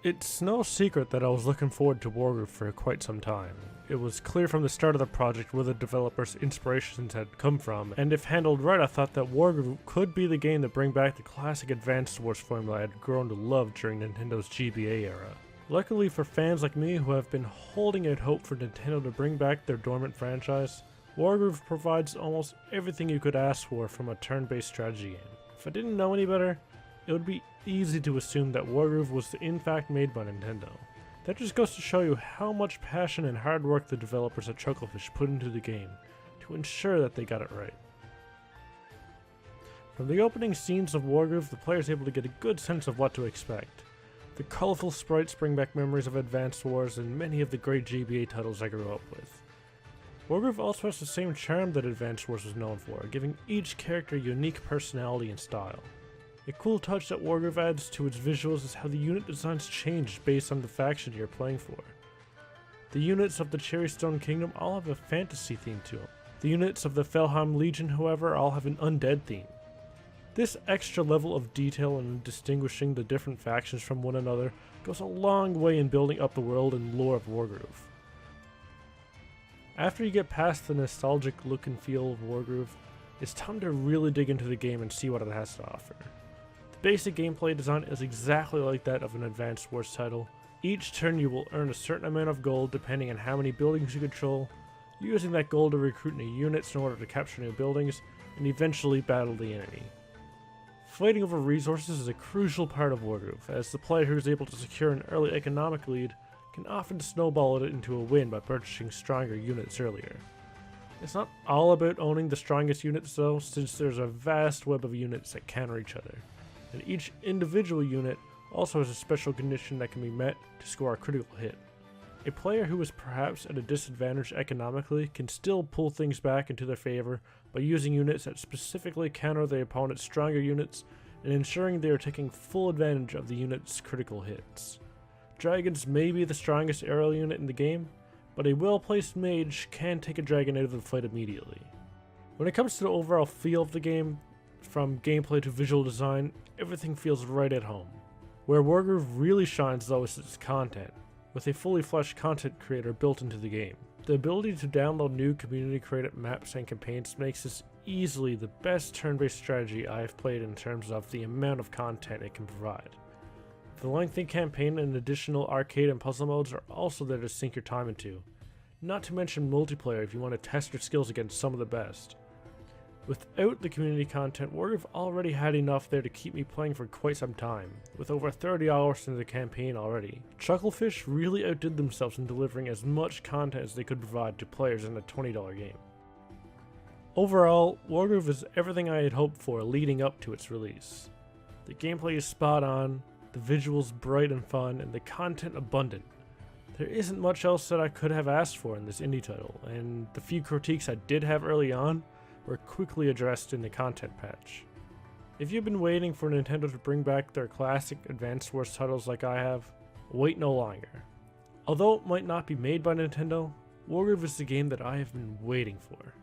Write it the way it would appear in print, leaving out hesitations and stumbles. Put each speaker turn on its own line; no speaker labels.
It's no secret that I was looking forward to Wargroove for quite some time. It was clear from the start of the project where the developers' inspirations had come from, and if handled right I thought that Wargroove could be the game to bring back the classic Advance Wars formula I had grown to love during Nintendo's GBA era. Luckily for fans like me who have been holding out hope for Nintendo to bring back their dormant franchise, Wargroove provides almost everything you could ask for from a turn-based strategy game. If I didn't know any better, it would be easy to assume that Wargroove was in fact made by Nintendo. That just goes to show you how much passion and hard work the developers at Chucklefish put into the game to ensure that they got it right. From the opening scenes of Wargroove, the player is able to get a good sense of what to expect. The colourful sprites bring back memories of Advance Wars and many of the great GBA titles I grew up with. Wargroove also has the same charm that Advance Wars was known for, giving each character a unique personality and style. A cool touch that Wargroove adds to its visuals is how the unit designs change based on the faction you're playing for. The units of the Cherrystone Kingdom all have a fantasy theme to them. The units of the Felheim Legion, however, all have an undead theme. This extra level of detail in distinguishing the different factions from one another goes a long way in building up the world and lore of Wargroove. After you get past the nostalgic look and feel of Wargroove, it's time to really dig into the game and see what it has to offer. The basic gameplay design is exactly like that of an Advance Wars title. Each turn you will earn a certain amount of gold depending on how many buildings you control, using that gold to recruit new units in order to capture new buildings, and eventually battle the enemy. Fighting over resources is a crucial part of Wargroove, as the player who is able to secure an early economic lead can often snowball it into a win by purchasing stronger units earlier. It's not all about owning the strongest units though, since there's a vast web of units that counter each other, and each individual unit also has a special condition that can be met to score a critical hit. A player who is perhaps at a disadvantage economically can still pull things back into their favor by using units that specifically counter the opponent's stronger units and ensuring they are taking full advantage of the unit's critical hits. Dragons may be the strongest aerial unit in the game, but a well-placed mage can take a dragon out of the fight immediately. When it comes to the overall feel of the game, from gameplay to visual design, everything feels right at home. Where Wargroove really shines though is its content, with a fully fleshed content creator built into the game. The ability to download new community-created maps and campaigns makes this easily the best turn-based strategy I have played in terms of the amount of content it can provide. The lengthy campaign and additional arcade and puzzle modes are also there to sink your time into, not to mention multiplayer if you want to test your skills against some of the best. Without the community content, Wargroove already had enough there to keep me playing for quite some time, with over 30 hours into the campaign already. Chucklefish really outdid themselves in delivering as much content as they could provide to players in a $20 game. Overall, Wargroove is everything I had hoped for leading up to its release. The gameplay is spot on, the visuals bright and fun, and the content abundant. There isn't much else that I could have asked for in this indie title, and the few critiques I did have early on were quickly addressed in the content patch. If you've been waiting for Nintendo to bring back their classic Advance Wars titles like I have, wait no longer. Although it might not be made by Nintendo, Wargroove is the game that I have been waiting for.